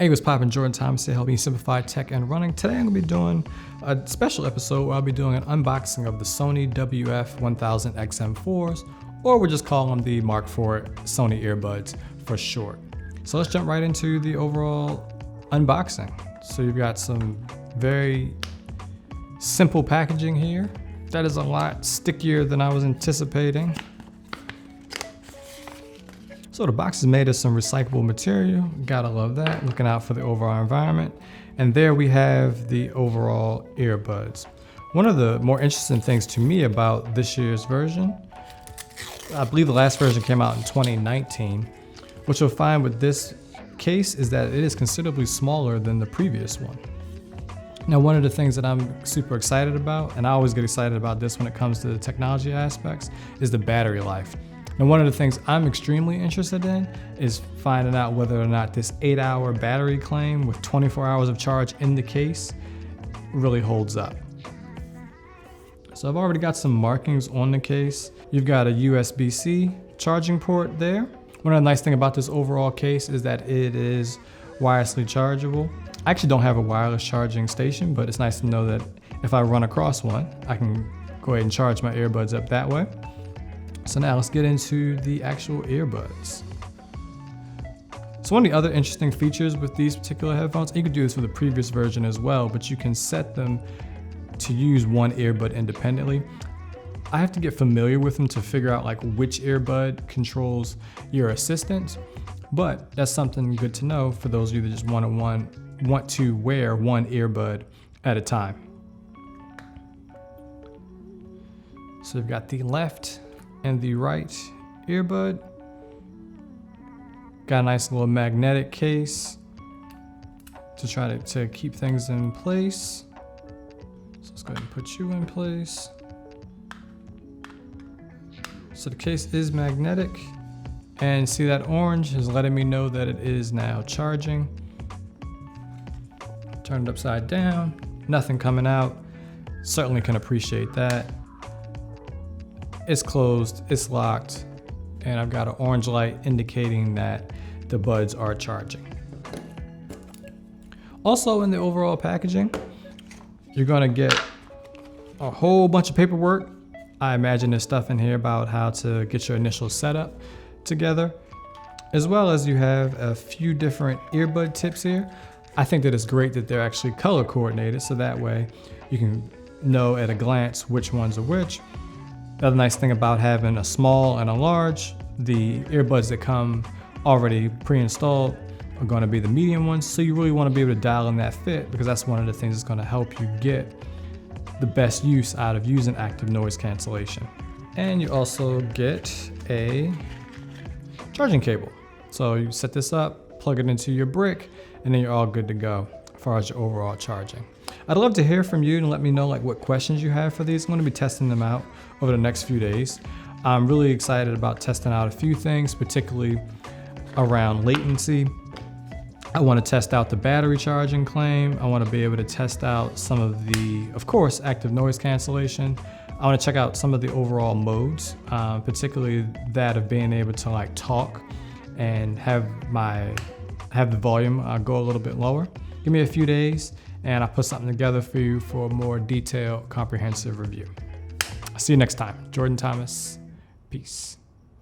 Hey, what's poppin'? Jordan Thomas here, helping you simplify tech and running. Today I'm gonna be doing a special episode where I'll be doing an unboxing of the Sony WF-1000XM4s, or we'll just call them the Mark IV Sony earbuds for short. So let's jump right into the overall unboxing. So you've got some very simple packaging here. That is a lot stickier than I was anticipating. So the box is made of some recyclable material. Gotta love that, looking out for the overall environment. And there we have the overall earbuds. One of the more interesting things to me about this year's version, I believe the last version came out in 2019. What you'll find with this case is that it is considerably smaller than the previous one. Now, one of the things that I'm super excited about, and I always get excited about this when it comes to the technology aspects, is the battery life. And one of the things I'm extremely interested in is finding out whether or not this 8-hour battery claim with 24 hours of charge in the case really holds up. So I've already got some markings on the case. You've got a USB-C charging port there. One of the nice things about this overall case is that it is wirelessly chargeable. I actually don't have a wireless charging station, but it's nice to know that if I run across one, I can go ahead and charge my earbuds up that way. So now let's get into the actual earbuds. So one of the other interesting features with these particular headphones, you can do this with the previous version as well, but you can set them to use one earbud independently. I have to get familiar with them to figure out like which earbud controls your assistant, but that's something good to know for those of you that just want to wear one earbud at a time. So we've got the left and the right earbud. Got a nice little magnetic case to try to keep things in place. So let's go ahead and put you in place. So the case is magnetic, and see that orange is letting me know that it is now charging. Turn it upside down, nothing coming out. Certainly can appreciate that. It's closed, it's locked, and I've got an orange light indicating that the buds are charging. Also in the overall packaging, you're gonna get a whole bunch of paperwork. I imagine there's stuff in here about how to get your initial setup together, as well as you have a few different earbud tips here. I think that it's great that they're actually color coordinated, so that way you can know at a glance which ones are which. The other nice thing about having a small and a large, the earbuds that come already pre-installed are going to be the medium ones, so you really want to be able to dial in that fit, because that's one of the things that's going to help you get the best use out of using active noise cancellation. And you also get a charging cable. So you set this up, plug it into your brick, and then you're all good to go as far as your overall charging. I'd love to hear from you and let me know like what questions you have for these. I'm going to be testing them out over the next few days. I'm really excited about testing out a few things, particularly around latency. I want to test out the battery charging claim. I want to be able to test out some of the, of course, active noise cancellation. I want to check out some of the overall modes, particularly that of being able to like talk and have the volume go a little bit lower. Give me a few days and I'll put something together for you for a more detailed, comprehensive review. I'll see you next time. Jordan Thomas, peace.